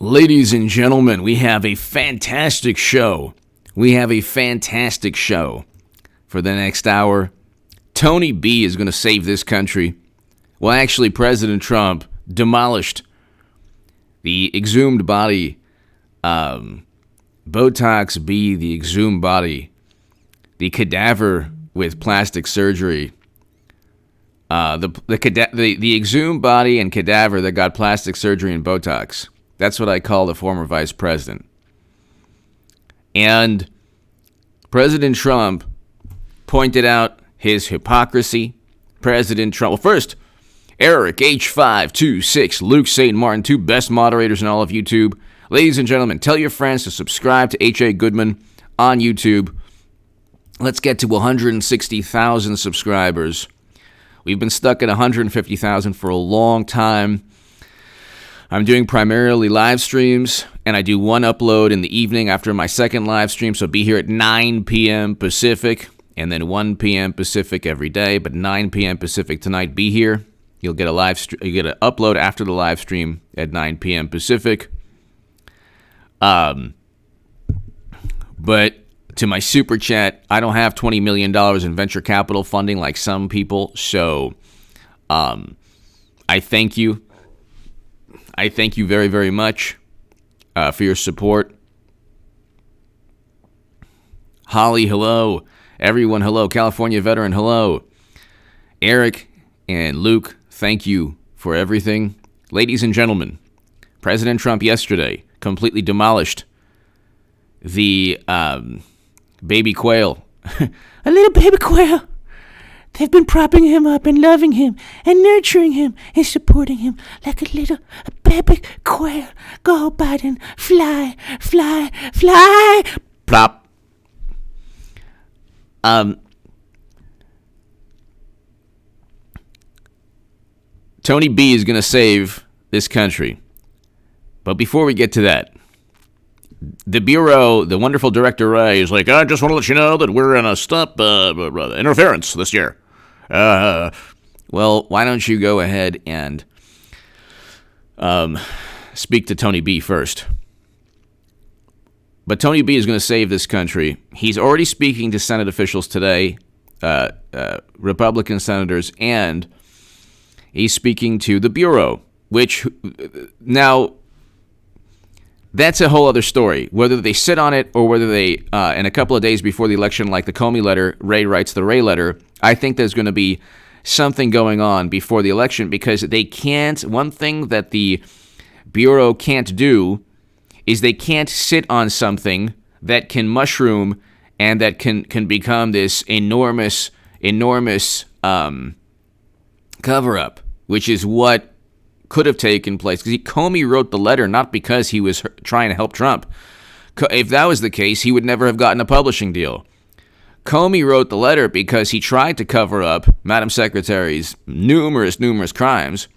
Ladies and gentlemen, we have a fantastic show. We have a fantastic show for the next hour. Tony B is going to save this country. Well, actually, President Trump demolished the exhumed body, Botox B, the exhumed body, the cadaver with plastic surgery. The exhumed body and cadaver that got plastic surgery and Botox. That's what I call the former vice president. And President Trump pointed out his hypocrisy. President Trump, well, first, Eric H526, Luke St. Martin, two best moderators in all of YouTube. Ladies and gentlemen, tell your friends to subscribe to H.A. Goodman on YouTube. Let's get to 160,000 subscribers. We've been stuck at 150,000 for a long time. I'm doing primarily live streams, and I do one upload in the evening after my second live stream, so be here at 9 p.m. Pacific, and then 1 p.m. Pacific every day, but 9 p.m. Pacific tonight, be here. You'll get you get an upload after the live stream at 9 p.m. Pacific. But to my super chat, I don't have $20 million in venture capital funding like some people, so I thank you. I thank you very, very much for your support. Holly, hello. Everyone, hello. California veteran, hello. Eric and Luke, thank you for everything. Ladies and gentlemen, President Trump yesterday completely demolished the baby quail. A little baby quail. They've been propping him up and loving him and nurturing him and supporting him like a little baby quail. Go, Biden, fly, fly, fly. Plop. Tony B is going to save this country. But before we get to that, the Bureau, the wonderful Director Ray, is like, I just want to let you know that we're going to stop interference this year. Well, why don't you go ahead and speak to Tony B first? But Tony B is going to save this country. He's already speaking to Senate officials today, Republican senators, and he's speaking to the Bureau, which now that's a whole other story. Whether they sit on it or whether they, in a couple of days before the election, like the Comey letter, Ray writes the Ray letter, I think there's going to be something going on before the election because they can't, one thing that the Bureau can't do is they can't sit on something that can mushroom and that can become this enormous cover-up, which is what could have taken place. Because Comey wrote the letter not because he was trying to help Trump. If that was the case, he would never have gotten a publishing deal. Comey wrote the letter because he tried to cover up Madam Secretary's numerous crimes,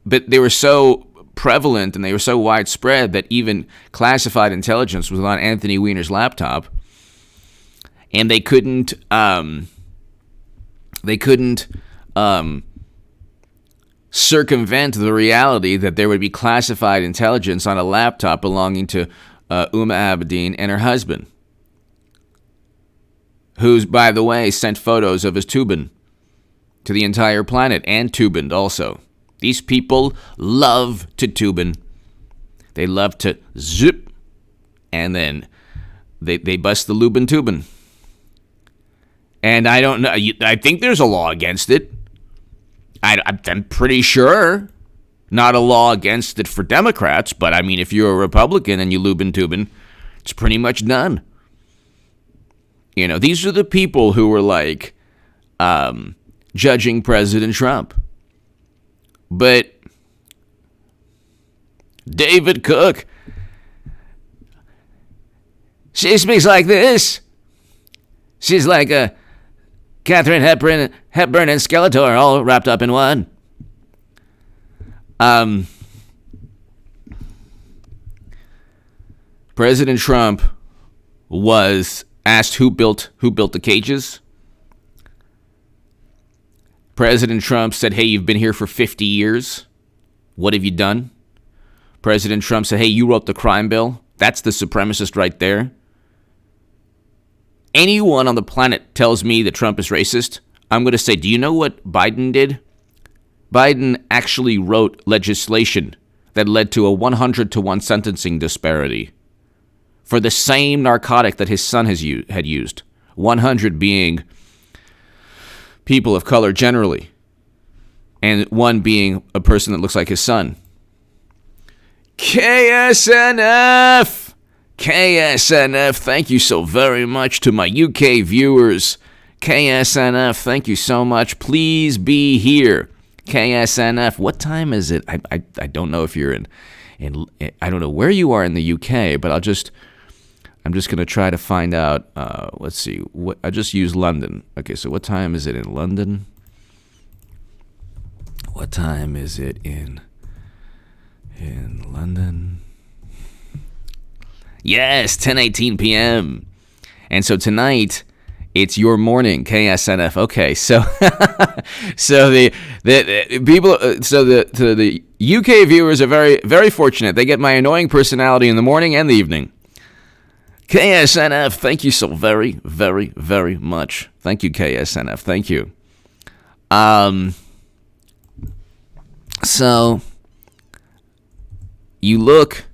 but they were so prevalent and they were so widespread that even classified intelligence was on Anthony Weiner's laptop, and they couldn't circumvent the reality that there would be classified intelligence on a laptop belonging to Uma Abedin and her husband, who's, by the way, sent photos of his Tubin to the entire planet, and Tubin also. These people love to Tubin. They love to zip, and then they bust the Lubin Tubin. And I don't know, I think there's a law against it. I'm pretty sure. Not a law against it for Democrats, but I mean, if you're a Republican and you Lubin Tubin, it's pretty much done. You know, these are the people who were like judging President Trump. But David Cook, she speaks like this. She's like a Katharine Hepburn and Skeletor all wrapped up in one. President Trump was asked who built the cages. President Trump said, hey, you've been here for 50 years. What have you done? President Trump said, hey, you wrote the crime bill. That's the supremacist right there. Anyone on the planet tells me that Trump is racist, I'm going to say, do you know what Biden did? Biden actually wrote legislation that led to a 100-to-1 sentencing disparity for the same narcotic that his son had used. 100 being people of color generally, and 1 being a person that looks like his son. KSNF! KSNF, thank you so very much to my UK viewers. KSNF, thank you so much. Please be here. KSNF, what time is it? I don't know if you're in I don't know where you are in the UK, but I'm just going to try to find out. Let's see. I just used London. Okay, so what time is it in London? What time is it in London? Yes, 10:18 p.m. And so tonight, it's your morning, KSNF. Okay, so so the people, so the UK viewers are very, very fortunate. They get my annoying personality in the morning and the evening. KSNF, thank you so very, very, very much. Thank you, KSNF. Thank you. So you look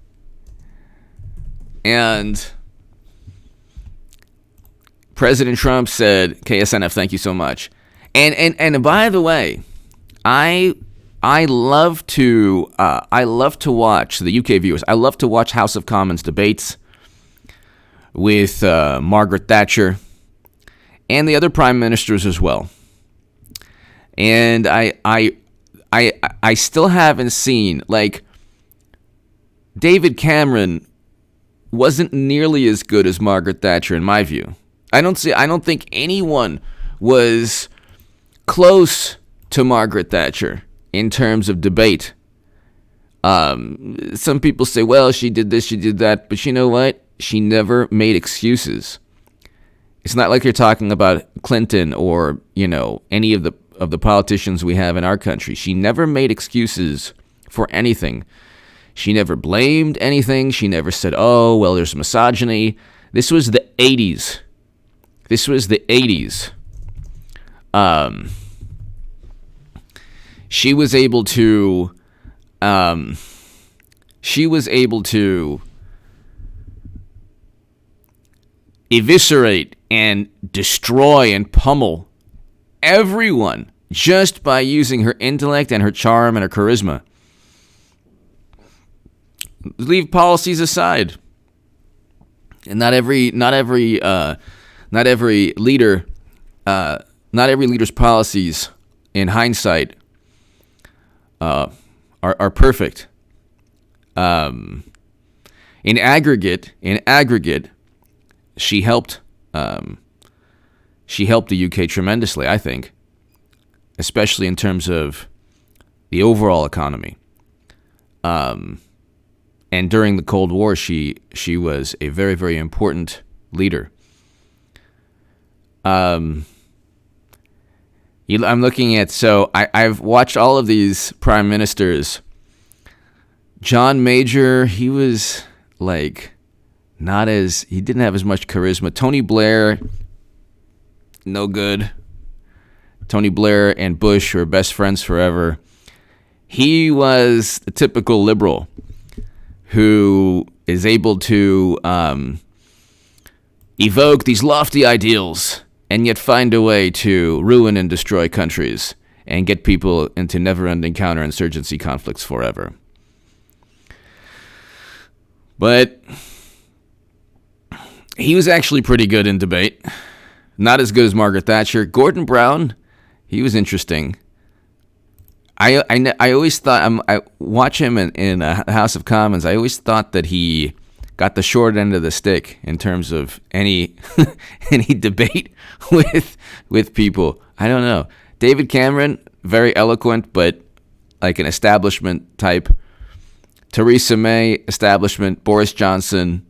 and President Trump said, KSNF, thank you so much. And by the way, I love to watch the UK viewers. I love to watch House of Commons debates with Margaret Thatcher and the other prime ministers as well. And I still haven't seen, like, David Cameron wasn't nearly as good as Margaret Thatcher in my view. I don't think anyone was close to Margaret Thatcher in terms of debate. Some people say, well, she did this, she did that, but you know what? She never made excuses. It's not like you're talking about Clinton or, any of the politicians we have in our country. She never made excuses for anything. She never blamed anything. She never said, oh, well, there's misogyny. This was the 80s. She was able to eviscerate and destroy and pummel everyone just by using her intellect and her charm and her charisma. Leave policies aside. And not every leader's policies in hindsight are perfect. In aggregate, she helped the UK tremendously, I think, especially in terms of the overall economy. And during the Cold War, she was a very, very important leader. I'm looking at, so I've watched all of these prime ministers. John Major, he was like he didn't have as much charisma. Tony Blair, no good. Tony Blair and Bush were best friends forever. He was a typical liberal who is able to evoke these lofty ideals and yet find a way to ruin and destroy countries and get people into never-ending counterinsurgency conflicts forever. But he was actually pretty good in debate. Not as good as Margaret Thatcher. Gordon Brown, he was interesting. I always thought, I watch him in House of Commons, I always thought that he got the short end of the stick in terms of any debate with people. I don't know. David Cameron, very eloquent, but like an establishment type. Theresa May, establishment. Boris Johnson,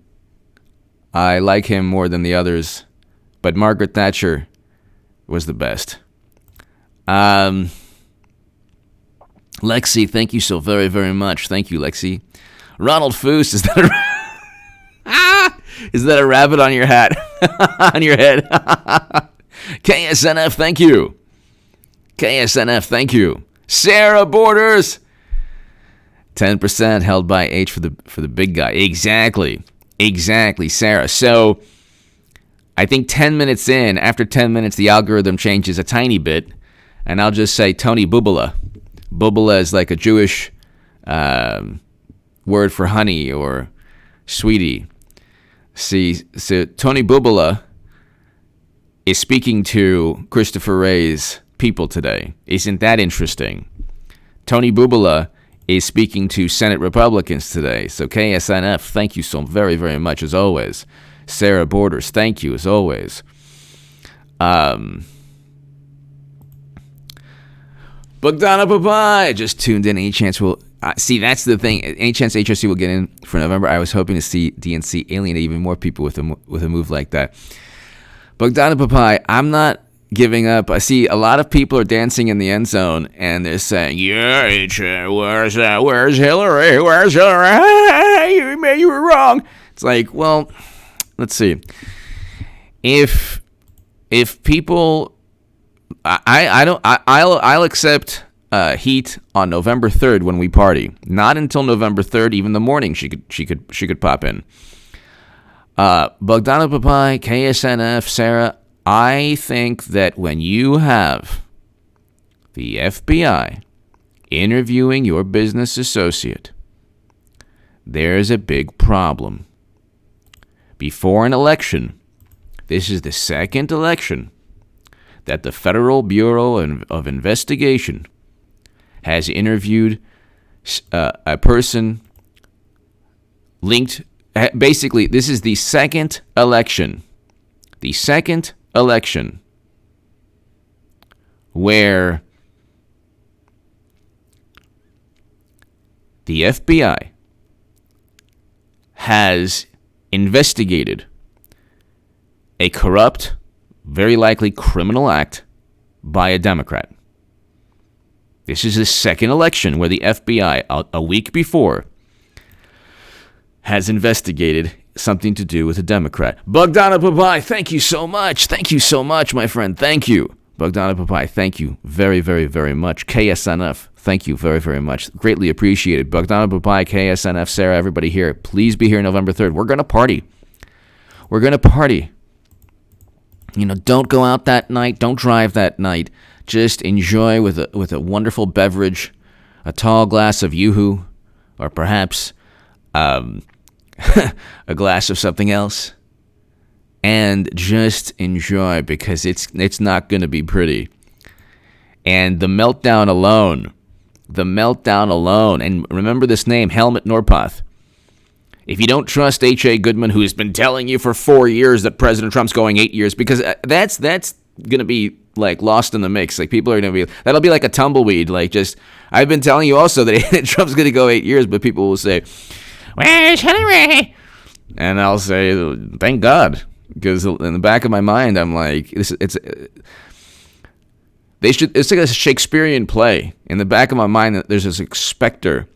I like him more than the others. But Margaret Thatcher was the best. Lexi, thank you so very, very much. Thank you, Lexi. Ronald Foose, is that a rabbit on your hat? On your head? KSNF, thank you. KSNF, thank you. Sarah Borders, 10% held by H for the big guy. Exactly, Sarah. So I think 10 minutes in, after 10 minutes, the algorithm changes a tiny bit, and I'll just say Tony Bubala. Bubala is like a Jewish word for honey or sweetie. See, so Tony Bubala is speaking to Christopher Wray's people today. Isn't that interesting? Tony Bubala is speaking to Senate Republicans today. So KSNF, thank you so very, very much as always. Sarah Borders, thank you as always. Bogdana Papai just tuned in. Any chance we'll see? That's the thing. Any chance HRC will get in for November? I was hoping to see DNC alienate even more people with a move like that. Bogdana Papai, I'm not giving up. I see a lot of people are dancing in the end zone, and they're saying, "Yeah, where's Hillary? Where's Hillary? You were wrong." It's like, well, let's see. If people, I'll accept heat on November 3rd when we party. Not until November 3rd, even the morning she could pop in. Bogdana Papai, KSNF, Sarah, I think that when you have the FBI interviewing your business associate, there's a big problem. Before an election, this is the second election that the Federal Bureau of Investigation has interviewed a person linked. Basically, this is the second election where the FBI has investigated a corrupt, very likely criminal act by a Democrat. This is the second election where the FBI, a week before, has investigated something to do with a Democrat. Bogdana Papai, thank you so much. Thank you so much, my friend. Thank you. Bogdana Papai, thank you very, very, very much. KSNF, thank you very, very much. Greatly appreciated. Bogdana Papai, KSNF, Sarah, everybody here. Please be here November 3rd. We're going to party. Don't go out that night. Don't drive that night. Just enjoy with a wonderful beverage, a tall glass of Yoo-Hoo, or perhaps a glass of something else, and just enjoy, because it's not going to be pretty. And the meltdown alone, and remember this name, Helmut Norpoth. If you don't trust H.A. Goodman, who's been telling you for 4 years that President Trump's going 8 years, because that's going to be like lost in the mix. Like, people are going to be, that'll be like a tumbleweed. Like, just, I've been telling you also that Trump's going to go 8 years, but people will say, "Where's Hillary?" And I'll say, thank God, because in the back of my mind, I'm like, it's like a Shakespearean play. In the back of my mind, there's this specter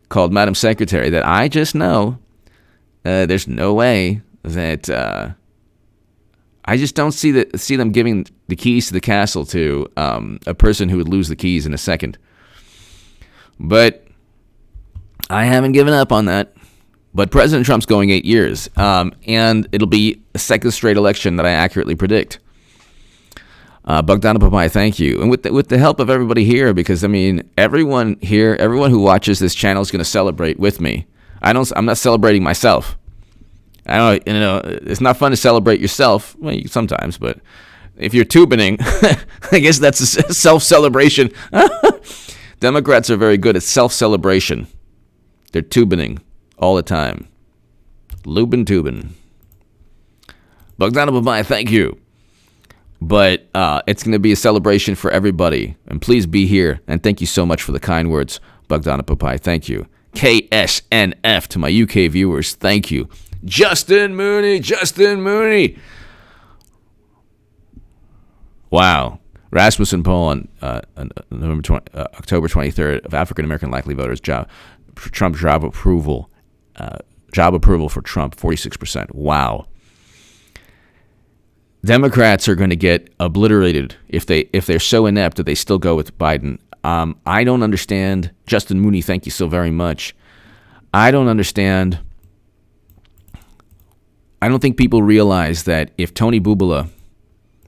called Madam Secretary that I just know there's no way that I just don't see them giving the keys to the castle to a person who would lose the keys in a second. But I haven't given up on that. But President Trump's going 8 years, and it'll be a second straight election that I accurately predict. Bogdana Papai, thank you. And with the help of everybody here, because, I mean, everyone here, everyone who watches this channel is going to celebrate with me. I'm not celebrating myself. I don't, it's not fun to celebrate yourself. Well, sometimes, but if you're tubining, I guess that's a self-celebration. Democrats are very good at self-celebration. They're tubining all the time. Lubin Tubin. Bogdana Papai, thank you. But it's going to be a celebration for everybody. And please be here. And thank you so much for the kind words, Bogdana Papai. Thank you. KSNF to my UK viewers. Thank you. Justin Mooney. Wow. Rasmussen poll on October 23rd of African American likely voters. Trump job approval job approval for Trump, 46%. Wow. Democrats are going to get obliterated if they're so inept that they still go with Biden. I don't understand. Justin Mooney, thank you so very much. I don't understand. I don't think people realize that if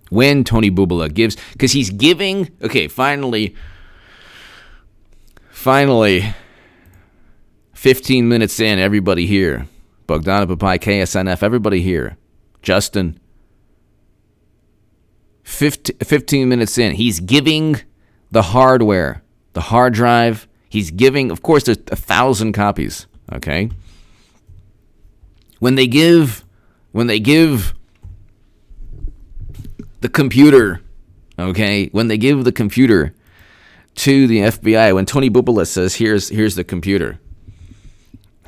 when Tony Bubala gives, because he's giving, okay, finally, 15 minutes in, everybody here, Bogdana Papai, KSNF, everybody here, Justin, 15 minutes in, he's giving the hardware, the hard drive, he's giving, of course, there's 1,000 copies, okay? When they give the computer, okay, when they give the computer to the FBI, when Tony Bubala says, here's the computer,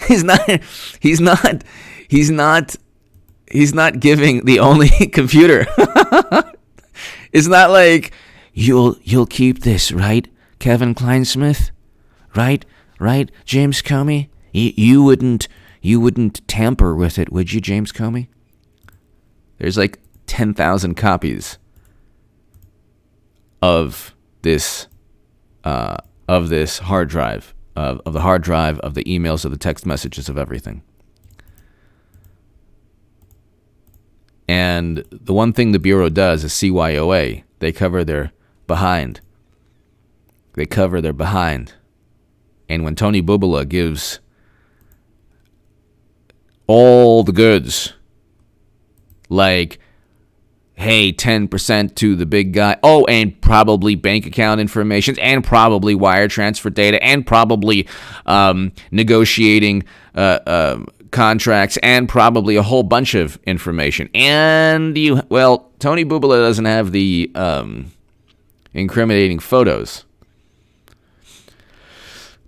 he's not giving the only computer. It's not like, you'll keep this, right, Kevin Kleinsmith? Right, James Comey? You wouldn't tamper with it, would you, James Comey? There's like 10,000 copies of this hard drive, of the hard drive, of the emails, of the text messages, of everything. And the one thing the Bureau does is CYOA. They cover their behind. And when Tony Bubala gives all the goods, like, hey, 10% to the big guy, oh, and probably bank account information, and probably wire transfer data, and probably negotiating contracts, and probably a whole bunch of information. And Tony Bubala doesn't have the incriminating photos,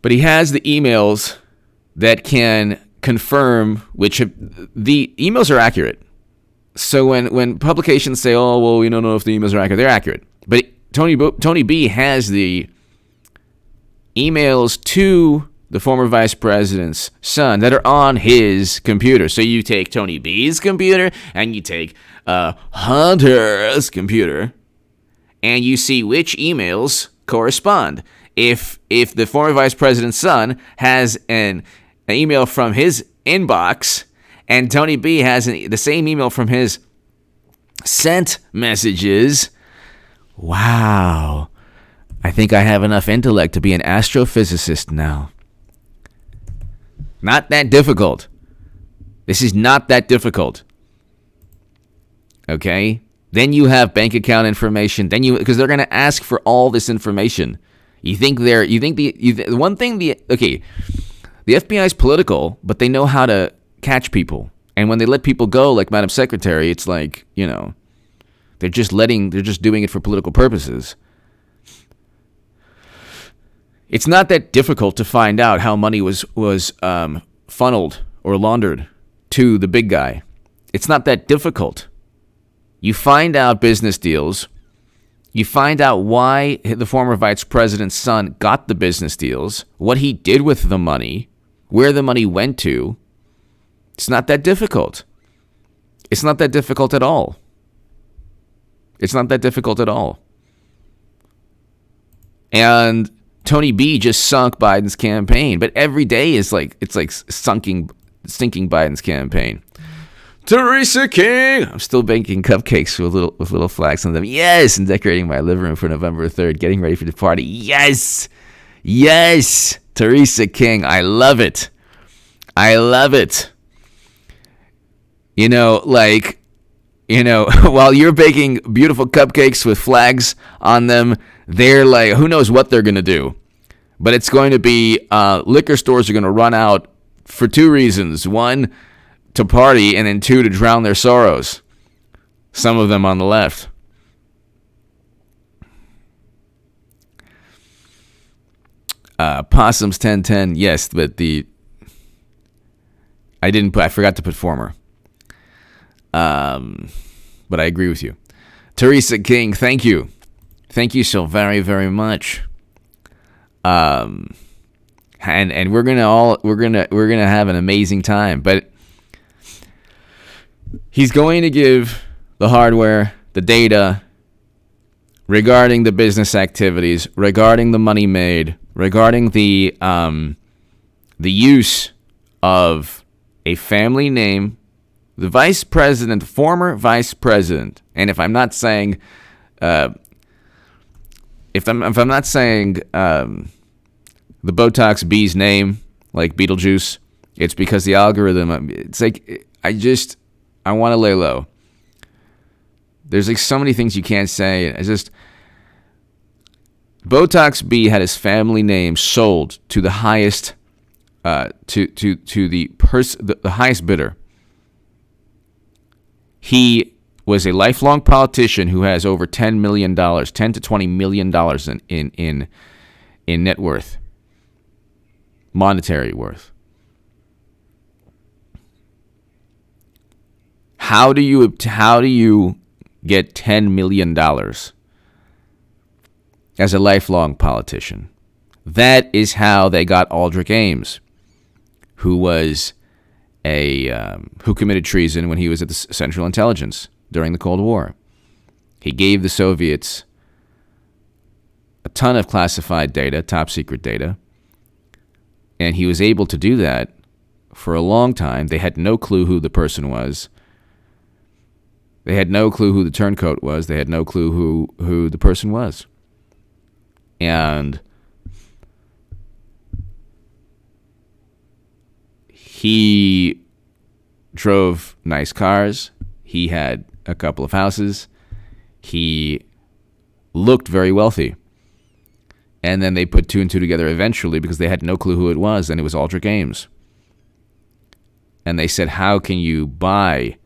but he has the emails that can confirm the emails are accurate. So when publications say, oh, well, we don't know if the emails are accurate, they're accurate. But Tony B has the emails to the former vice president's son that are on his computer. So you take Tony B's computer and you take Hunter's computer and you see which emails correspond. If the former vice president's son has an email from his inbox and Tony B has the same email from his sent messages, wow, I think I have enough intellect to be an astrophysicist now. Not that difficult. This is not that difficult. Okay? Then you have bank account information. Because they're going to ask for all this information. The FBI is political, but they know how to catch people. And when they let people go, like Madam Secretary, it's like, they're just doing it for political purposes. It's not that difficult to find out how money was funneled or laundered to the big guy. It's not that difficult. You find out business deals. You find out why the former vice president's son got the business deals, what he did with the money, where the money went to. It's not that difficult. It's not that difficult at all. It's not that difficult at all. And Tony B just sunk Biden's campaign, but every day is like sinking Biden's campaign. Teresa King, I'm still baking cupcakes with little flags on them. Yes, and decorating my living room for November 3rd, getting ready for the party. Yes, Teresa King, I love it. While you're baking beautiful cupcakes with flags on them, they're like, who knows what they're going to do. But it's going to be, liquor stores are going to run out for two reasons. One, to party, and then two, to drown their sorrows. Some of them on the left. Possums 1010, yes, but I forgot to put former. But I agree with you. Teresa King, thank you. Thank you so very, very much. How and we're gonna have an amazing time. But he's going to give the hardware, the data, regarding the business activities, regarding the money made, regarding the use of a family name, the vice president, former vice president, and if I'm not saying, if I'm not saying the Botox B's name like Beetlejuice, it's because the algorithm. It's like I want to lay low. There's like so many things you can't say. It's just Botox B had his family name sold to the highest, to the highest bidder. He was a lifelong politician who has over $10 million, $10 to $20 million in net worth, monetary worth. How do you get $10 million as a lifelong politician? That is how they got Aldrich Ames, who committed treason when he was at the Central Intelligence during the Cold War. He gave the Soviets a ton of classified data, top secret data, and he was able to do that for a long time. They had no clue who the person was. They had no clue who the turncoat was. They had no clue who the person was. And he drove nice cars. He had a couple of houses. He looked very wealthy. And then they put two and two together eventually because they had no clue who it was, and it was Aldrich Ames. And they said, how can you buy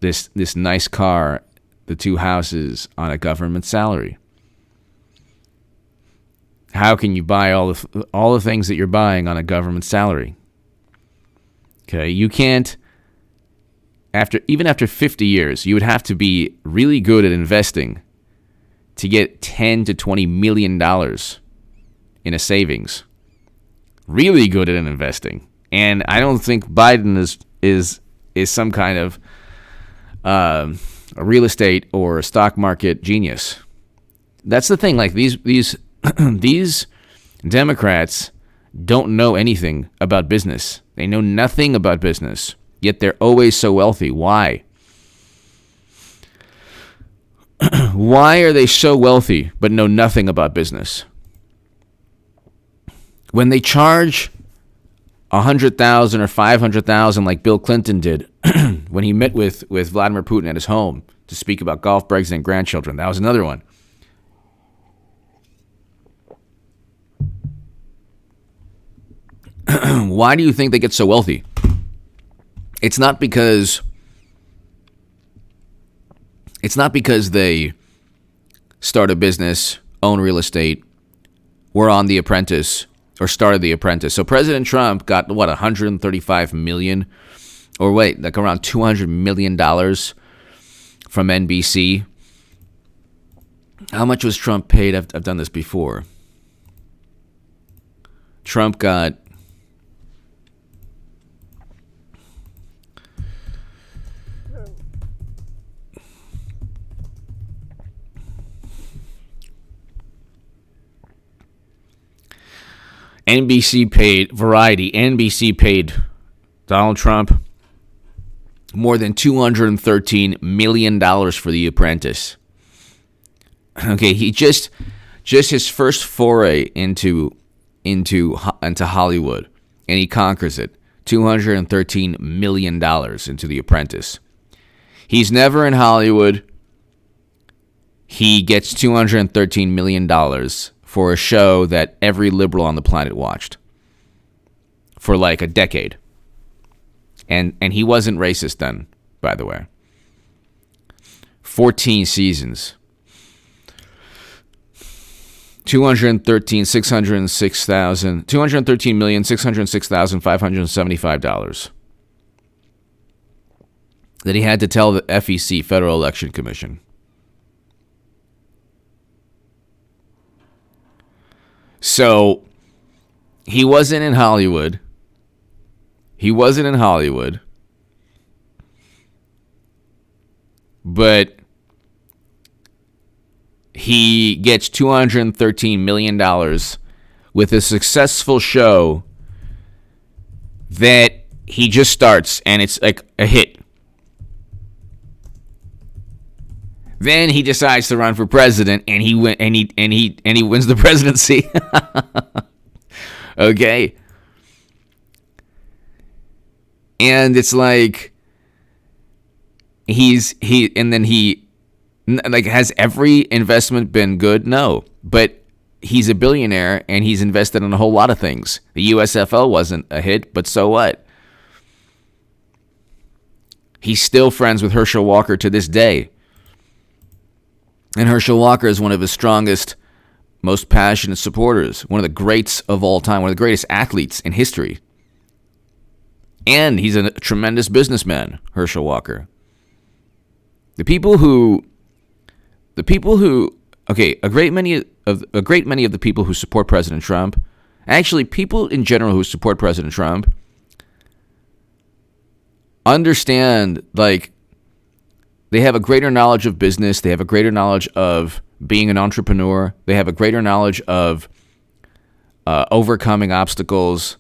this nice car, the two houses, on a government salary? How can you buy all the things that you're buying on a government salary? Okay, you can't. Even after 50 years, you would have to be really good at investing to get $10 to $20 million in a savings. Really good at investing, and I don't think Biden is some kind of a real estate or stock market genius. That's the thing. Like these these Democrats don't know anything about business. They know nothing about business, yet they're always so wealthy. Why? Why are they so wealthy but know nothing about business? When they charge $100,000 or $500,000 like Bill Clinton did when he met with Vladimir Putin at his home to speak about golf, Brexit, and grandchildren. That was another one. Why do you think they get so wealthy? It's not because they start a business, own real estate, were on The Apprentice, or started The Apprentice. So President Trump got, $135 million, or like around $200 million from NBC. How much was Trump paid? I've done this before. Trump got NBC paid Donald Trump more than $213 million for The Apprentice. Okay, he just his first foray into Hollywood, and he conquers it. $213 million into The Apprentice. He's never in Hollywood. He gets $213 million for a show that every liberal on the planet watched for like a decade. And he wasn't racist then, by the way. 14 seasons. $213,606,575 that he had to tell the FEC, Federal Election Commission. So he wasn't in Hollywood. He wasn't in Hollywood. But he gets $213 million with a successful show that he just starts, and it's like a hit. Then he decides to run for president, and he wins the presidency. Okay, and it's like has every investment been good? No, but he's a billionaire, and he's invested in a whole lot of things. The USFL wasn't a hit, but so what? He's still friends with Herschel Walker to this day. And Herschel Walker is one of his strongest, most passionate supporters, one of the greats of all time, one of the greatest athletes in history. And he's a tremendous businessman, Herschel Walker. A great many of the people who support President Trump, actually people in general who support President Trump, understand, like, they have a greater knowledge of business. They have a greater knowledge of being an entrepreneur. They have a greater knowledge of overcoming obstacles.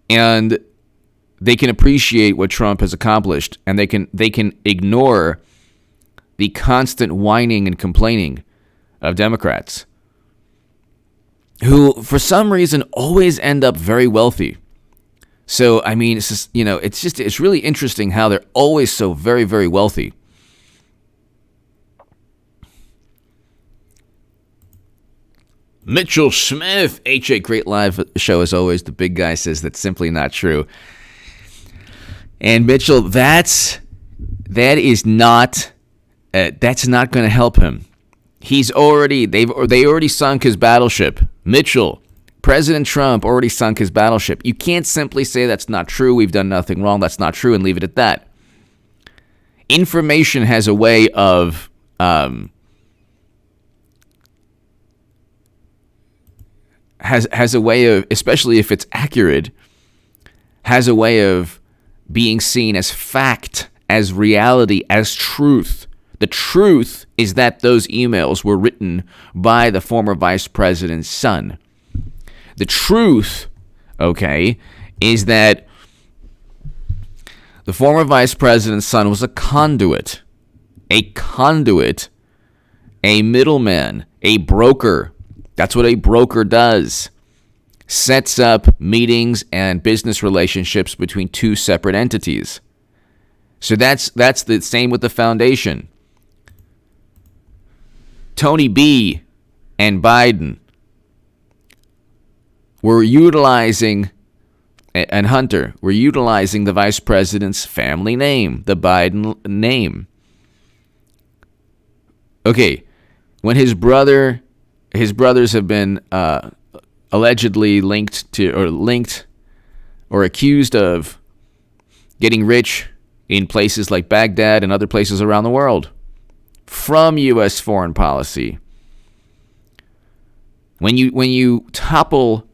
And they can appreciate what Trump has accomplished. And they can ignore the constant whining and complaining of Democrats, who, for some reason, always end up very wealthy. So, I mean, it's just, it's really interesting how they're always so very, very wealthy. Mitchell Smith, HA, great live show as always. The big guy says that's simply not true. And Mitchell, that's not going to help him. They already sunk his battleship. Mitchell, President Trump already sunk his battleship. You can't simply say that's not true, we've done nothing wrong, that's not true, and leave it at that. Information has a way of has a way of, especially if it's accurate, has a way of being seen as fact, as reality, as truth. The truth is that those emails were written by the former vice president's son. The truth, is that the former vice president's son was a conduit, a middleman, a broker. That's what a broker does. Sets up meetings and business relationships between two separate entities. So that's the same with the foundation. Tony B. and Biden were utilizing, and Hunter were utilizing the vice president's family name, the Biden name. Okay, when his brothers have been allegedly linked or accused of getting rich in places like Baghdad and other places around the world from U.S. foreign policy. When you topple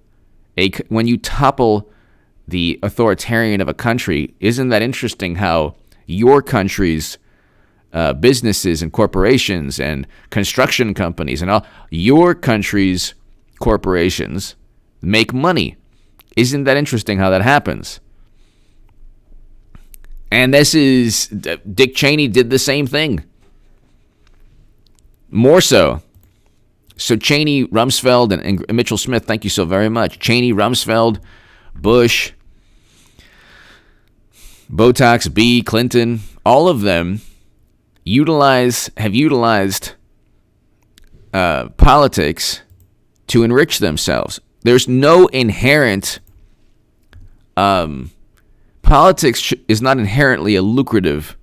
the authoritarian of a country, isn't that interesting how your country's businesses and corporations and construction companies and all your country's corporations make money? Isn't that interesting how that happens? And Dick Cheney did the same thing. More so. So Cheney, Rumsfeld, and Mitchell Smith, thank you so very much. Cheney, Rumsfeld, Bush, Botox, B, Clinton, all of them have utilized politics to enrich themselves. There's no inherent politics is not inherently a lucrative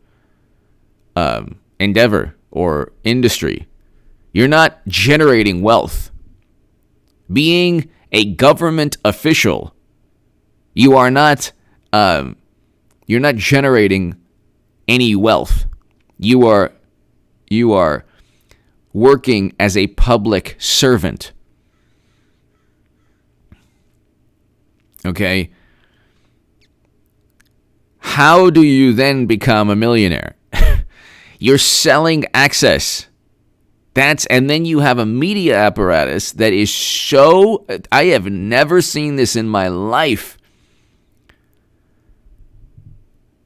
endeavor or industry. You're not generating wealth. Being a government official, you're not generating any wealth. You are working as a public servant. Okay? How do you then become a millionaire? You're selling access. And then you have a media apparatus that is so, I have never seen this in my life.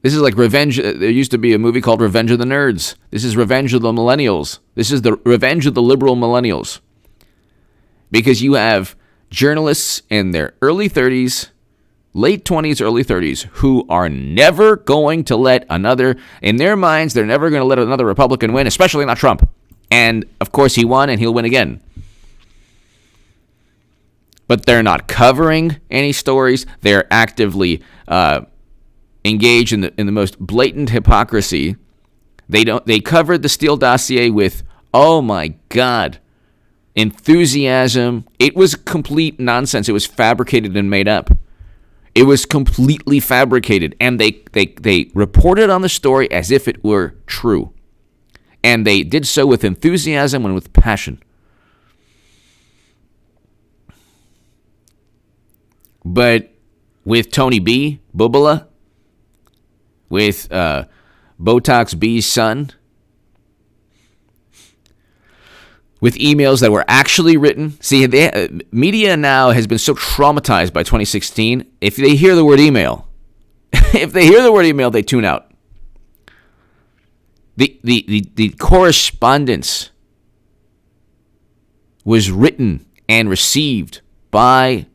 This is like Revenge. There used to be a movie called Revenge of the Nerds. This is Revenge of the Millennials. This is the Revenge of the Liberal Millennials. Because you have journalists in their early 30s, late 20s, early 30s, who are never going to let in their minds, they're never going to let another Republican win, especially not Trump. And, of course, he won, and he'll win again. But they're not covering any stories. They're actively engaged in the most blatant hypocrisy. They covered the Steele dossier with, oh my God, enthusiasm. It was complete nonsense. It was fabricated and made up. It was completely fabricated, and they reported on the story as if it were true. And they did so with enthusiasm and with passion. But with Tony B, Bubala, with Botox B's son, with emails that were actually written. See, media now has been so traumatized by 2016. If they hear the word email, they tune out. The correspondence was written and received by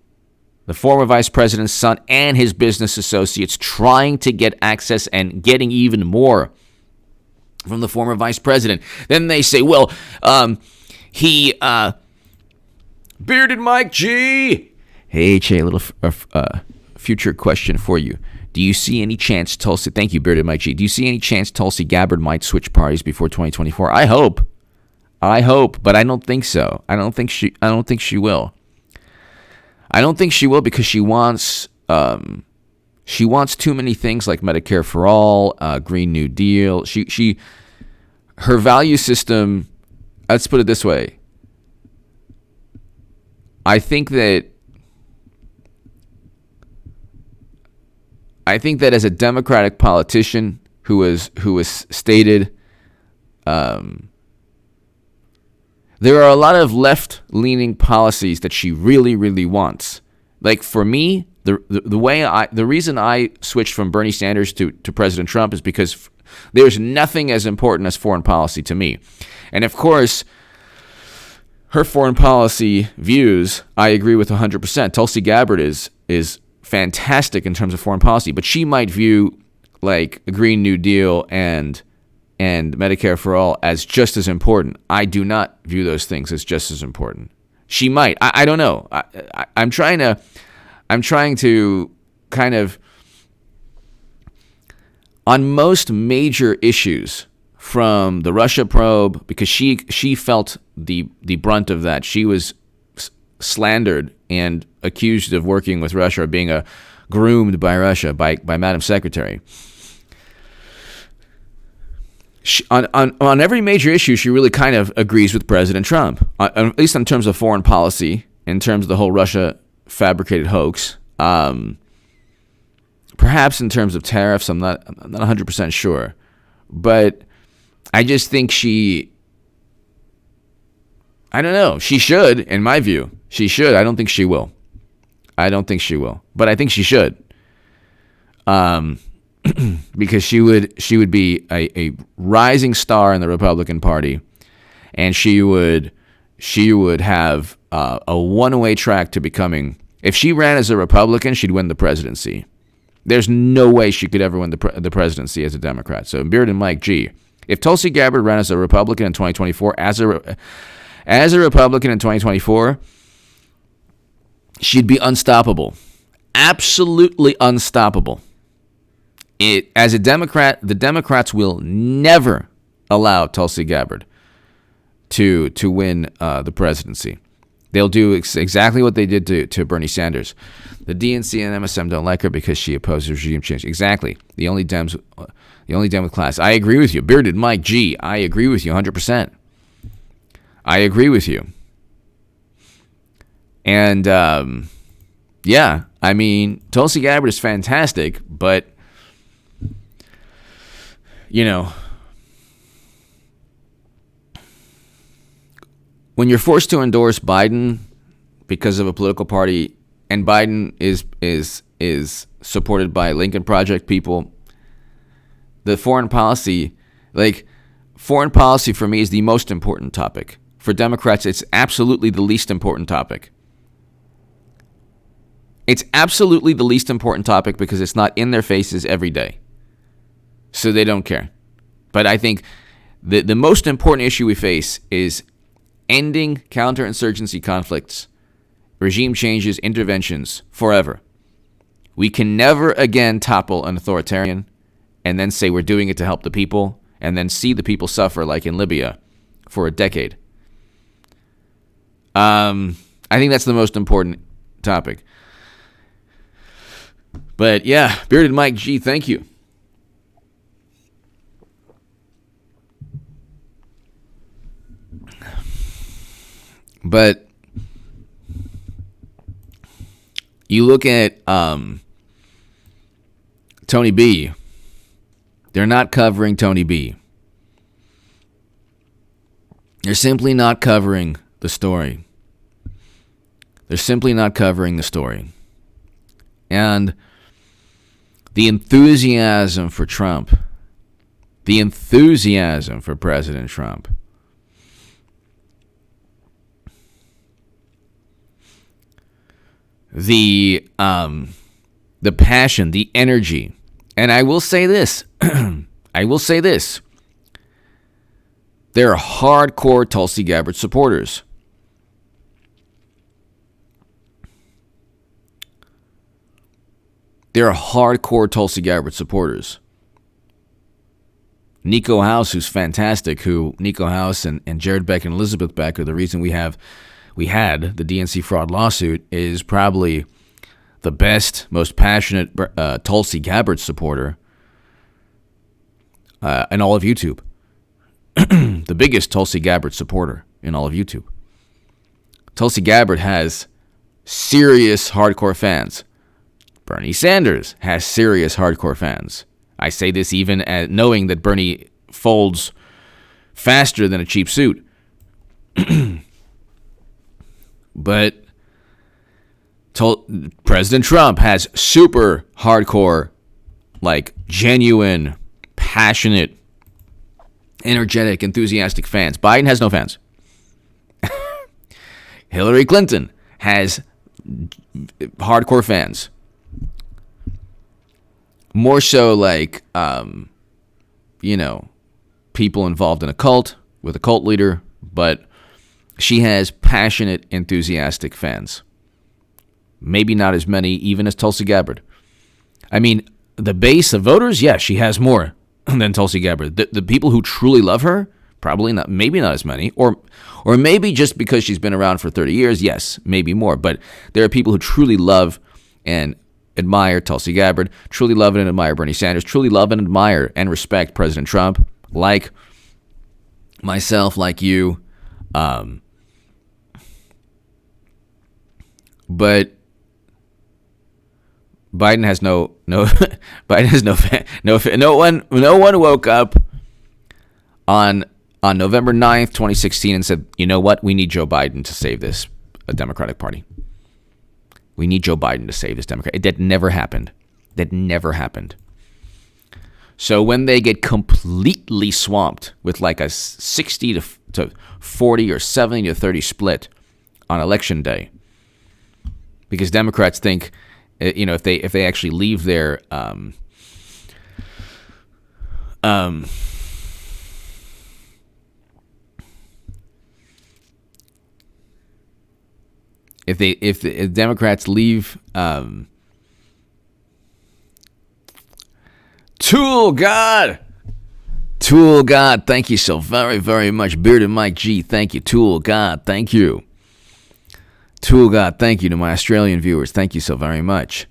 the former vice president's son and his business associates, trying to get access and getting even more from the former vice president. Then they say, well, Bearded Mike G. Hey, Che, a little future question for you. Do you see any chance Tulsi? Thank you, Bearded Mike G. Do you see any chance Tulsi Gabbard might switch parties before 2024? I hope, but I don't think so. I don't think she will. I don't think she will because she wants too many things like Medicare for all, Green New Deal. Her value system. Let's put it this way. I think that as a Democratic politician who was stated, there are a lot of left-leaning policies that she really, really wants. Like for me, the reason I switched from Bernie Sanders to President Trump is because there's nothing as important as foreign policy to me. And of course, her foreign policy views, I agree with 100%. Tulsi Gabbard is fantastic in terms of foreign policy, but she might view like a Green New Deal and Medicare for all as just as important. I do not view those things as just as important. She might. I don't know. I'm trying to kind of, on most major issues, from the Russia probe, because she felt the brunt of that. She was slandered and accused of working with Russia or being groomed by Russia by Madam Secretary. On every major issue, she really kind of agrees with President Trump, at least in terms of foreign policy, in terms of the whole Russia fabricated hoax. Perhaps in terms of tariffs, I'm not 100% sure, but I just think I don't know. She should, in my view. She should. I don't think she will. But I think she should. Because she would be a rising star in the Republican Party, and she would have a one-way track to becoming. If she ran as a Republican, she'd win the presidency. There's no way she could ever win the presidency as a Democrat. So Bearded Mike G. If Tulsi Gabbard ran as a Republican in 2024, as a Republican in 2024, she'd be unstoppable. Absolutely unstoppable. As a Democrat, the Democrats will never allow Tulsi Gabbard to win the presidency. They'll do exactly what they did to Bernie Sanders. The DNC and MSM don't like her because she opposes regime change. Exactly. The only Dem with class. I agree with you. Bearded Mike G. I agree with you 100%. I agree with you. And Yeah, I mean, Tulsi Gabbard is fantastic, but, you know, when you're forced to endorse Biden because of a political party, and Biden is supported by Lincoln Project people, the foreign policy for me is the most important topic. For Democrats, it's absolutely the least important topic. It's absolutely the least important topic because it's not in their faces every day. So they don't care. But I think the most important issue we face is ending counterinsurgency conflicts, regime changes, interventions forever. We can never again topple an authoritarian and then say we're doing it to help the people and then see the people suffer like in Libya for a decade. I think that's the most important topic. But yeah, Bearded Mike G, thank you. But you look at Tony B. They're not covering Tony B. They're simply not covering the story. They're simply not covering the story. And the enthusiasm for Trump, the enthusiasm for President Trump, the passion, the energy. And I will say this. They're hardcore Tulsi Gabbard supporters. They're hardcore Tulsi Gabbard supporters. Nico House, who's fantastic, Nico House and Jared Beck and Elizabeth Beck are the reason we had the DNC fraud lawsuit, is probably the best, most passionate Tulsi Gabbard supporter in all of YouTube. The biggest Tulsi Gabbard supporter in all of YouTube. Tulsi Gabbard has serious hardcore fans. Bernie Sanders has serious hardcore fans. I say this even knowing that Bernie folds faster than a cheap suit. But President Trump has super hardcore, like genuine, passionate, energetic, enthusiastic fans. Biden has no fans. Hillary Clinton has hardcore fans. More so like, people involved in a cult with a cult leader, but she has passionate, enthusiastic fans. Maybe not as many even as Tulsi Gabbard. I mean, the base of voters, yes, she has more than Tulsi Gabbard. The people who truly love her, probably not, maybe not as many, or maybe just because she's been around for 30 years, yes, maybe more. But there are people who truly love and admire Tulsi Gabbard, truly love and admire Bernie Sanders, truly love and admire and respect President Trump, like myself, like you. But Biden has no one woke up on November 9th, 2016 and said, you know what, we need Joe Biden to save this Democratic Party. We need Joe Biden to save this Democrat. That never happened. So when they get completely swamped with like a 60 to 40 or 70 to 30 split on election day, because Democrats think, if they actually leave their if the Democrats leave Tool God, thank you so very, very much. Bearded Mike G, thank you. Tool God, thank you. Tool God, thank you to my Australian viewers. Thank you so very much.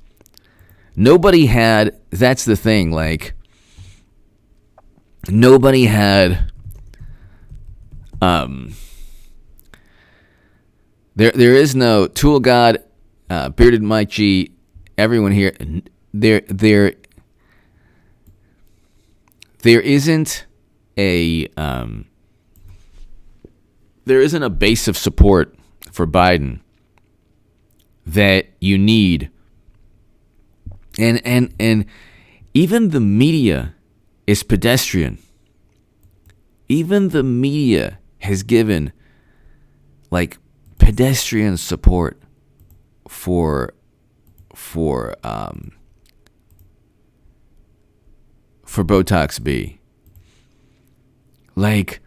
Nobody had, that's the thing, like, nobody had, there is no, Tool God, Bearded Mike G, everyone here, there isn't a base of support for Biden that you need, and even the media is pedestrian. Even the media has given like pedestrian support for Botox B. Like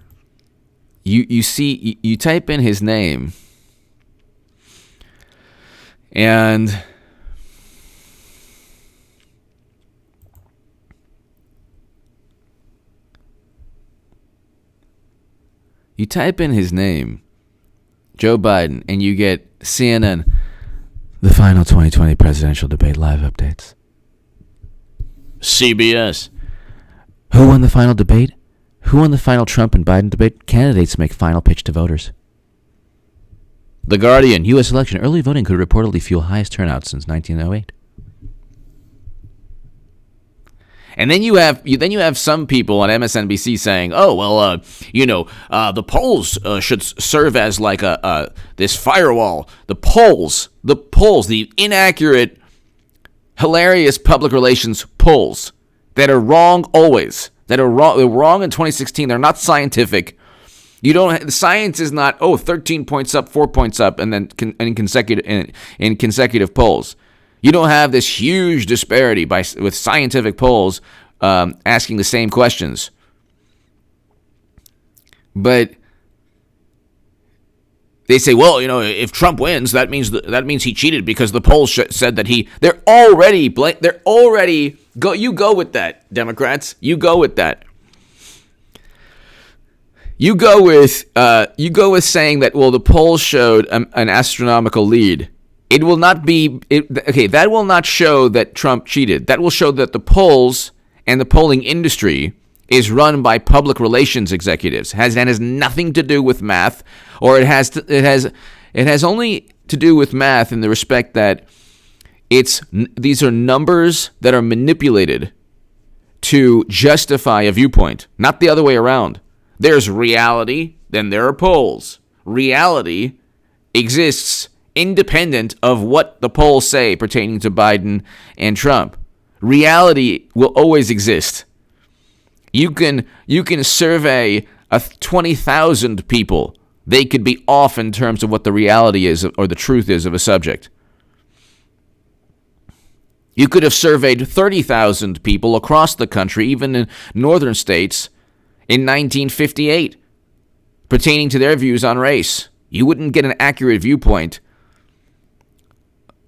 you see, you type in his name and Joe Biden, and you get CNN, the final 2020 presidential debate live updates. CBS, who won the final debate? Who won the final Trump and Biden debate? Candidates make final pitch to voters. The Guardian, U.S. election, early voting could reportedly fuel highest turnout since 1908. And then you have some people on MSNBC saying, "Oh well, the polls should serve as like this firewall. The polls, the inaccurate, hilarious public relations polls that are wrong always. That are wrong. They're wrong in 2016. They're not scientific. The science is not 13 points up, 4 points up, and then in consecutive polls. You don't have this huge disparity with scientific polls asking the same questions. But they say, well, if Trump wins, that means he cheated because the polls said that he. They're already go. You go with that, Democrats. You go with that. You go with saying that. Well, the polls showed an astronomical lead. It will not be okay. That will not show that Trump cheated. That will show that the polls and the polling industry is run by public relations executives. It has nothing to do with math, or it has only to do with math in the respect that these are numbers that are manipulated to justify a viewpoint, not the other way around. There's reality, then there are polls. Reality exists independent of what the polls say pertaining to Biden and Trump. Reality will always exist. You can survey 20,000 people. They could be off in terms of what the reality is or the truth is of a subject. You could have surveyed 30,000 people across the country, even in northern states, in 1958, pertaining to their views on race. You wouldn't get an accurate viewpoint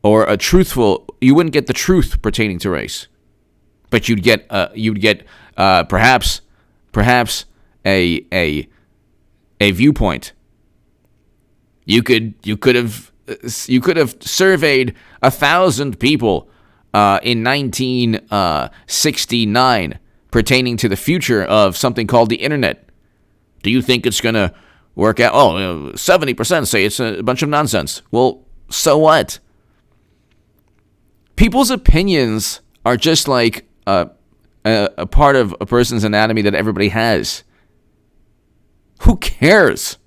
or you wouldn't get the truth pertaining to race, but you'd get perhaps a viewpoint. You could have surveyed 1,000 people in 1969 pertaining to the future of something called the internet. Do you think it's going to work out? 70% say it's a bunch of nonsense. Well, so what? People's opinions are just like a part of a person's anatomy that everybody has. Who cares?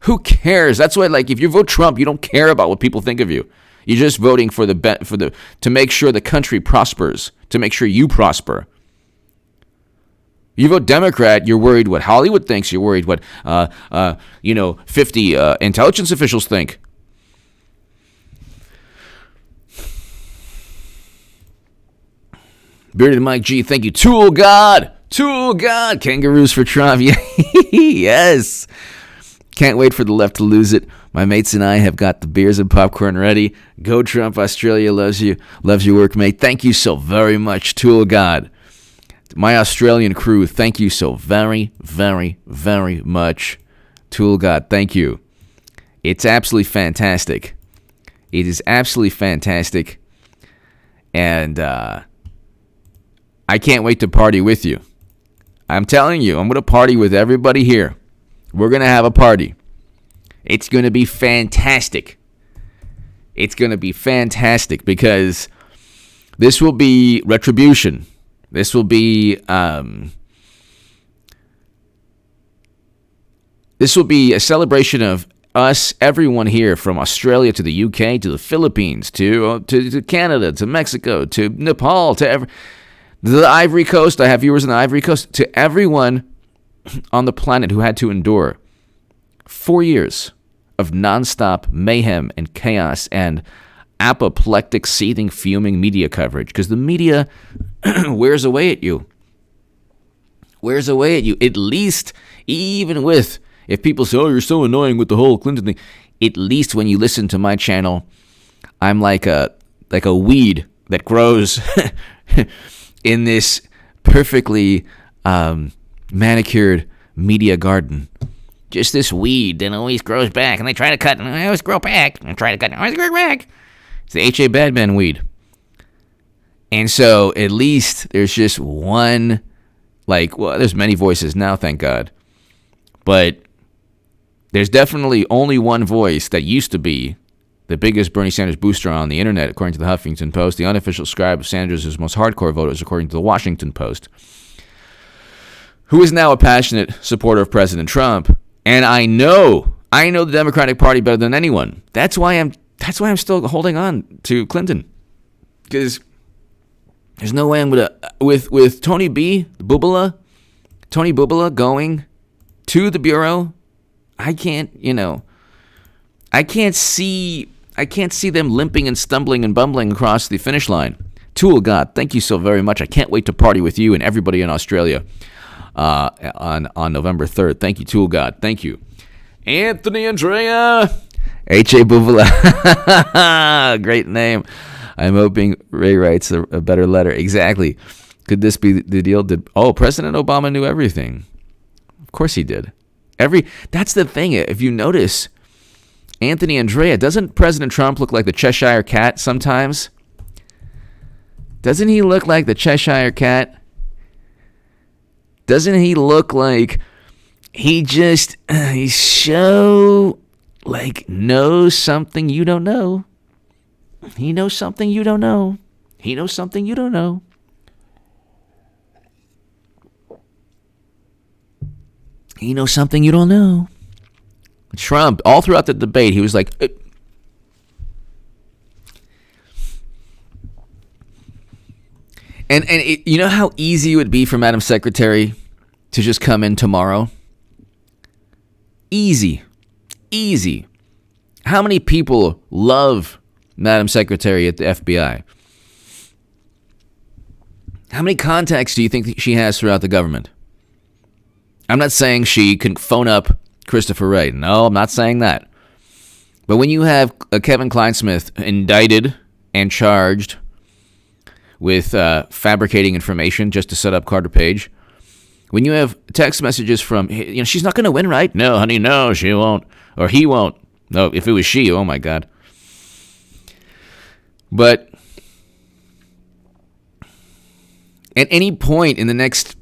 Who cares? That's why, if you vote Trump, you don't care about what people think of you. You're just voting to make sure the country prospers, to make sure you prosper. You vote Democrat, you're worried what Hollywood thinks. You're worried what 50 intelligence officials think. Bearded Mike G, thank you. Tool God, kangaroos for Trump. Yes. Can't wait for the left to lose it. My mates and I have got the beers and popcorn ready. Go Trump. Australia loves you. Loves your work, mate. Thank you so very much, Tool God. My Australian crew, thank you so very, very, very much. Tool God, thank you. It's absolutely fantastic. It is absolutely fantastic. And I can't wait to party with you. I'm telling you, I'm going to party with everybody here. We're going to have a party. It's going to be fantastic. It's going to be fantastic because this will be retribution. This will be a celebration of us, everyone here, from Australia to the UK to the Philippines to Canada to Mexico to Nepal to the Ivory Coast. I have viewers in the Ivory Coast. To everyone on the planet who had to endure 4 years of nonstop mayhem and chaos and apoplectic, seething, fuming media coverage, because the media wears away at you. Wears away at you. At least, even with, if people say, oh, you're so annoying with the whole Clinton thing, at least when you listen to my channel, I'm like a weed that grows in this perfectly manicured media garden. Just this weed that always grows back, and they try to cut, and I always grow back, and I try to cut, and I always grow back. It's the H.A. Badman weed. And so at least there's just one, there's many voices now, thank God. But there's definitely only one voice that used to be the biggest Bernie Sanders booster on the internet, according to the Huffington Post, the unofficial scribe of Sanders' most hardcore voters, according to the Washington Post, who is now a passionate supporter of President Trump. And I know the Democratic Party better than anyone. That's why I'm still holding on to Clinton, because there's no way I'm gonna with Tony Bubala going to the bureau. I can't see them limping and stumbling and bumbling across the finish line. Tool God, thank you so very much. I can't wait to party with you and everybody in Australia on November 3rd. Thank you, Tool God. Thank you. Anthony Andrea. H.A. Buvula. Great name. I'm hoping Ray writes a better letter. Exactly. Could this be the deal? President Obama knew everything. Of course he did. That's the thing. If you notice, Anthony Andrea, doesn't President Trump look like the Cheshire Cat sometimes? Doesn't he look like the Cheshire Cat? Doesn't he look like he's so knows something you don't know? He knows something you don't know. He knows something you don't know. He knows something you don't know. Trump, all throughout the debate, he was like, And you know how easy it would be for Madam Secretary to just come in tomorrow? Easy. How many people love Madam Secretary at the FBI? How many contacts do you think she has throughout the government? I'm not saying she can phone up Christopher Wray. No, I'm not saying that. But when you have Kevin Kleinsmith indicted and charged with fabricating information just to set up Carter Page, when you have text messages from, she's not going to win, right? No, honey, no, she won't. Or he won't. No, if it was she, oh my God. But at any point in the next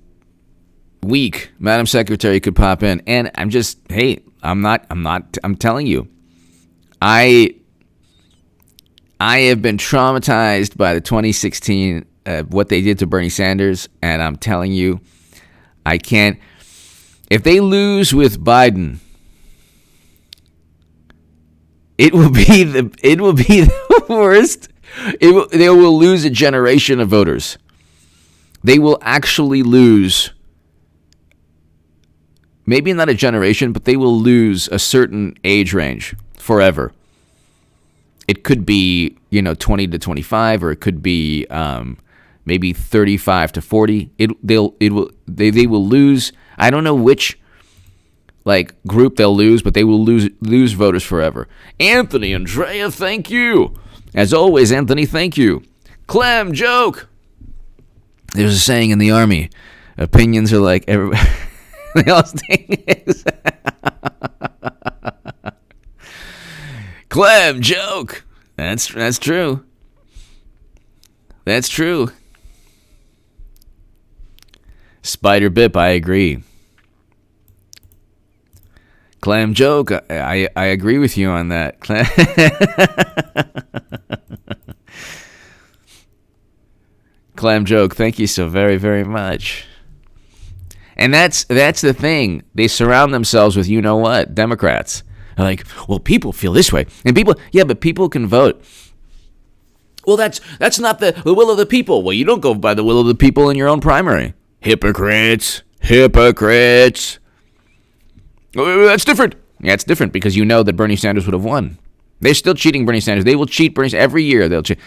week, Madam Secretary could pop in, and I'm telling you, I have been traumatized by the 2016, what they did to Bernie Sanders, and I'm telling you, I can't. If they lose with Biden, it will be the worst. They will lose a generation of voters. They will actually lose, maybe not a generation, but they will lose a certain age range forever. It could be, 20 to 25, or it could be maybe 35 to 40. They will lose. I don't know which group they'll lose, but they will lose voters forever. Anthony Andrea, thank you. As always, Anthony, thank you. Clem, joke. There's a saying in the Army, opinions are like everybody. They all stink. Clem, joke. That's true. That's true. Spider Bip, I agree. Clam joke. I agree with you on that. Clam joke. Thank you so very, very much. And that's the thing. They surround themselves with you know what, Democrats. They're like, well, people feel this way, and but people can vote. Well, that's not the will of the people. Well, you don't go by the will of the people in your own primary. Hypocrites. That's different. Yeah, it's different because you know that Bernie Sanders would have won. They're still cheating Bernie Sanders. They will cheat Bernie every year. They'll cheat.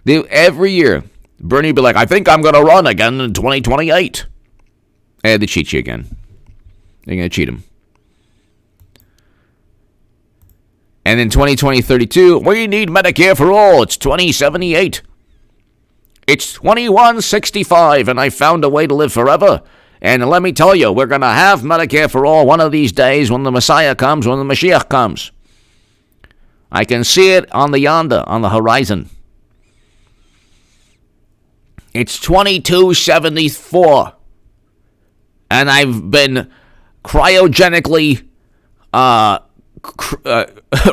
Every year, Bernie will be like, I think I'm going to run again in 2028. And they cheat you again. They're going to cheat him. And in 2032, we need Medicare for all. It's 2078. It's 2165, and I found a way to live forever. And let me tell you, we're going to have Medicare for all one of these days when the Messiah comes, when the Mashiach comes. I can see it on the horizon. It's 2274. And I've been cryogenically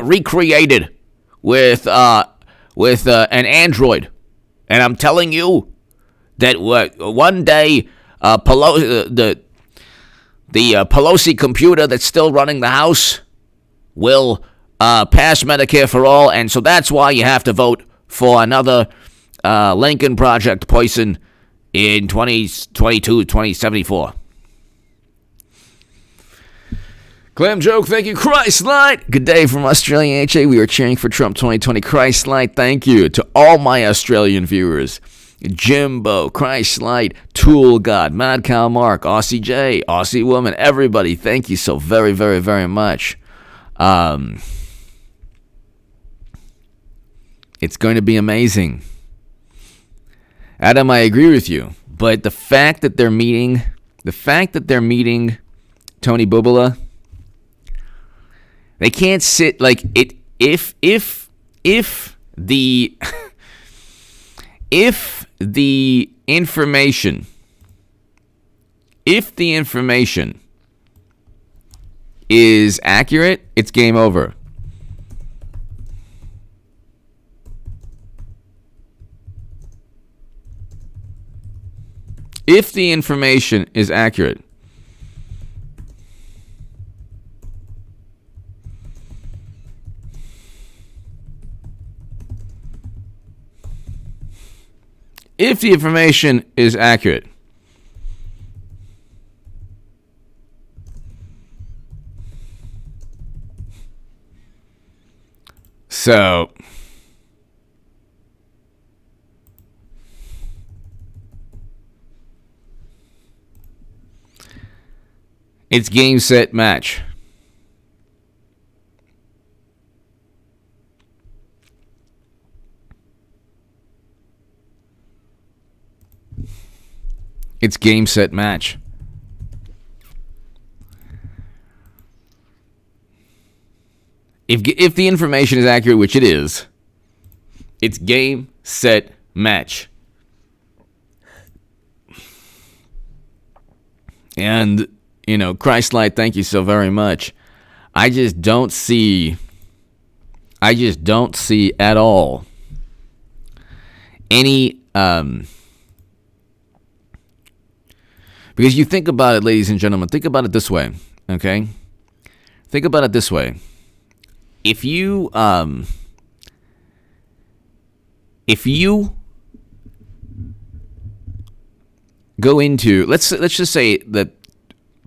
recreated with an android. And I'm telling you that one day the Pelosi computer that's still running the House will pass Medicare for all, and so that's why you have to vote for another Lincoln Project person in 2022, 2074. Clam joke, thank you. Christlight, good day from Australian HA. We are cheering for Trump 2020. Christlight, thank you to all my Australian viewers. Jimbo, Christlight, Tool God, Mad Cow Mark, Aussie J, Aussie Woman, everybody, thank you so very, very, very much. It's going to be amazing. Adam, I agree with you, but the fact that they're meeting Tony Bubala, they can't sit like it. If the information is accurate, it's game over. If the information is accurate. If the information is accurate. So, it's game, set, match. It's game, set, match. If the information is accurate, which it is, it's game, set, match. And, Christlight, thank you so very much. I just don't see at all any, because you think about it, ladies and gentlemen, think about it this way, okay? Think about it this way. If you go into, let's just say that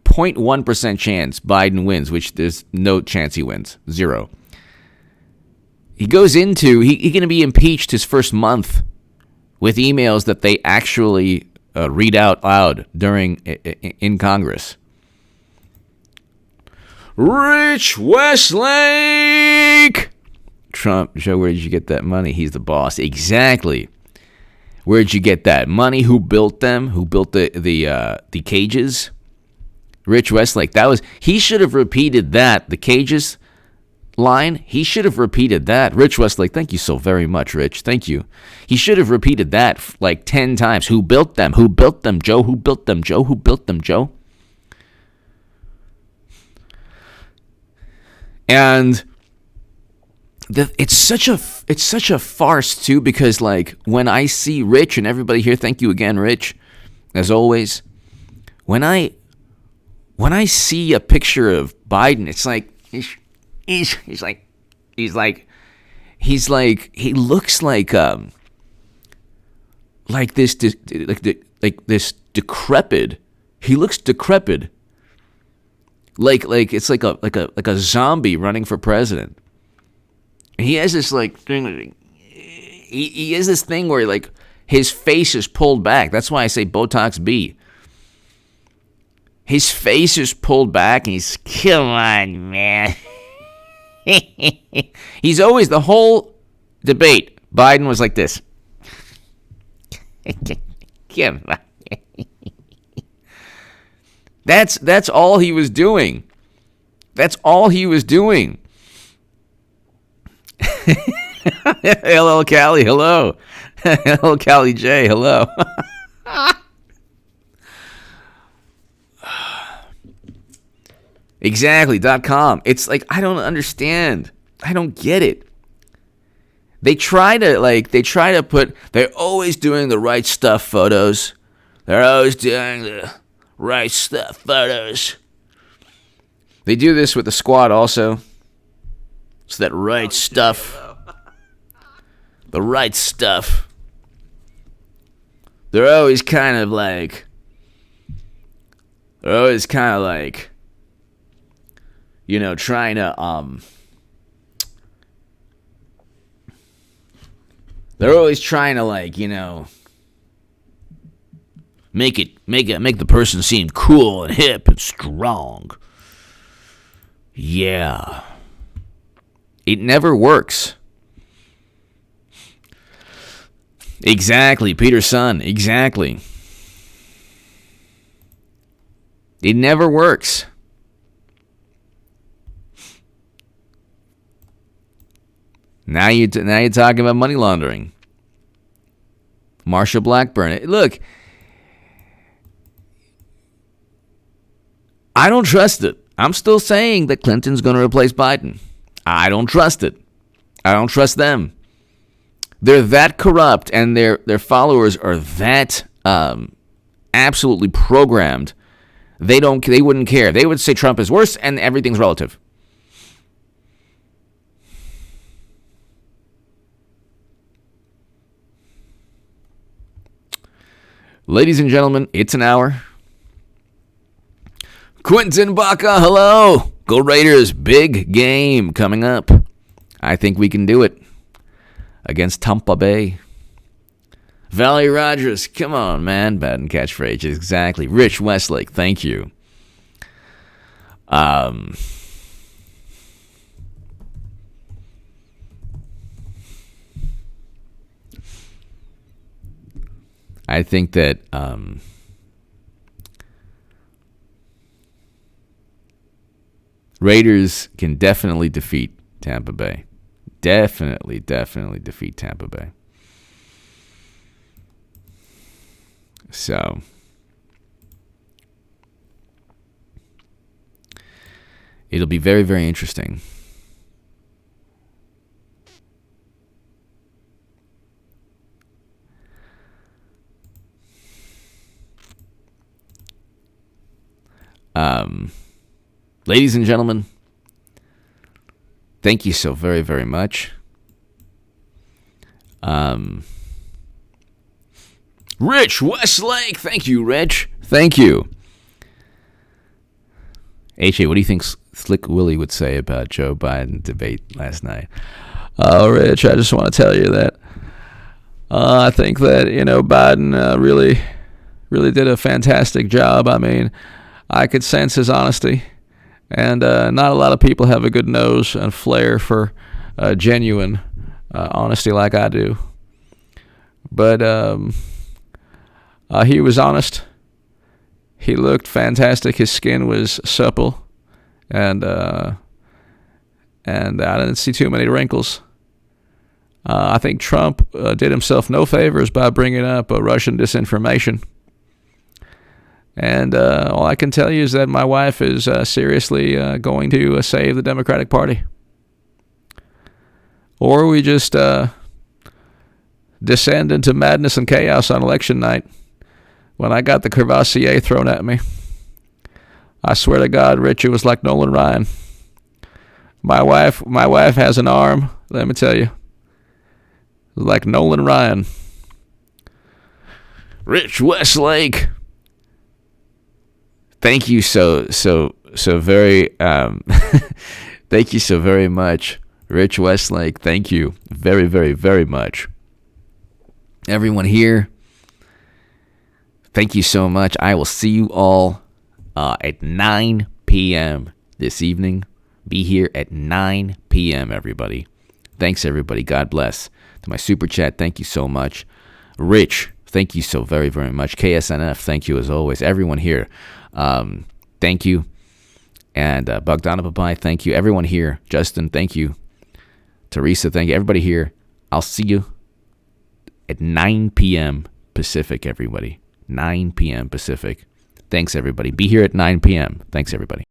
0.1% chance Biden wins, which there's no chance he wins, 0. He goes into, he's going to be impeached his first month with emails that they actually read out loud in Congress. Rich Westlake! Trump, Joe, where did you get that money? He's the boss. Exactly. Where did you get that money? Who built them? Who built the cages? Rich Westlake. He should have repeated that. The cages line, he should have repeated that. Rich Westlake, thank you so very much, Rich. Thank you. He should have repeated that like 10 times. Who built them? Who built them, Joe? Who built them, Joe? Who built them, Joe? And it's such a farce too, because like when I see Rich and everybody here, thank you again, Rich, as always. When I see a picture of Biden, it's like he looks like this decrepit. He looks decrepit. Like it's like a zombie running for president. He has this like thing. He has this thing where like his face is pulled back. That's why I say Botox B. His face is pulled back, and he's, come on, man. He's always, the whole debate, Biden was like this. Come on. That's all he was doing. That's all he was doing. LL Cali, hello. LL Cali J, hello. Exactly.com. It's like, I don't understand. I don't get it. They try to put, they're always doing the right stuff photos. They're always doing the right stuff photos. They do this with the squad also. It's that right stuff. The right stuff. They're always kind of like, you know, trying to, they're always trying to, like, you know, make the person seem cool and hip and strong. Yeah. It never works. Exactly, Peter Sun, exactly. It never works. Now you're talking about money laundering. Marsha Blackburn. Look, I don't trust it. I'm still saying that Clinton's going to replace Biden. I don't trust it. I don't trust them. They're that corrupt, and their followers are that absolutely programmed. They wouldn't care. They would say Trump is worse, and everything's relative. Ladies and gentlemen, it's an hour. Quentin Baca, hello. Go Raiders, big game coming up. I think we can do it against Tampa Bay. Valerie Rogers, come on, man. Bad catchphrase, exactly. Rich Westlake, thank you. I think that Raiders can definitely defeat Tampa Bay. Definitely defeat Tampa Bay. So, it'll be very, very interesting. Ladies and gentlemen, thank you so very, very much. Rich Westlake, thank you, Rich. Thank you. HA, what do you think Slick Willie would say about Joe Biden debate last night? Oh, Rich, I just want to tell you that I think that, Biden really did a fantastic job. I mean, I could sense his honesty. And not a lot of people have a good nose and flair for genuine honesty like I do. But he was honest. He looked fantastic. His skin was supple. And I didn't see too many wrinkles. I think Trump did himself no favors by bringing up Russian disinformation. And all I can tell you is that my wife is seriously going to save the Democratic Party. Or we just descend into madness and chaos on election night when I got the Crevassier thrown at me. I swear to God, Rich, it was like Nolan Ryan. My wife has an arm, let me tell you. Like Nolan Ryan. Rich Westlake. Thank you so very thank you so very much, Rich Westlake. Thank you very, very, very much. Everyone here, thank you so much. I will see you all at 9 p.m. this evening. Be here at 9 p.m., everybody. Thanks, everybody. God bless. To my super chat, thank you so much. Rich, thank you so very, very much. KSNF, thank you as always. Everyone here, thank you. And Bogdana Papai, thank you. Everyone here. Justin, thank you. Teresa, thank you. Everybody here. I'll see you at 9 p.m. Pacific, everybody. 9 p.m. Pacific. Thanks, everybody. Be here at 9 p.m. Thanks, everybody.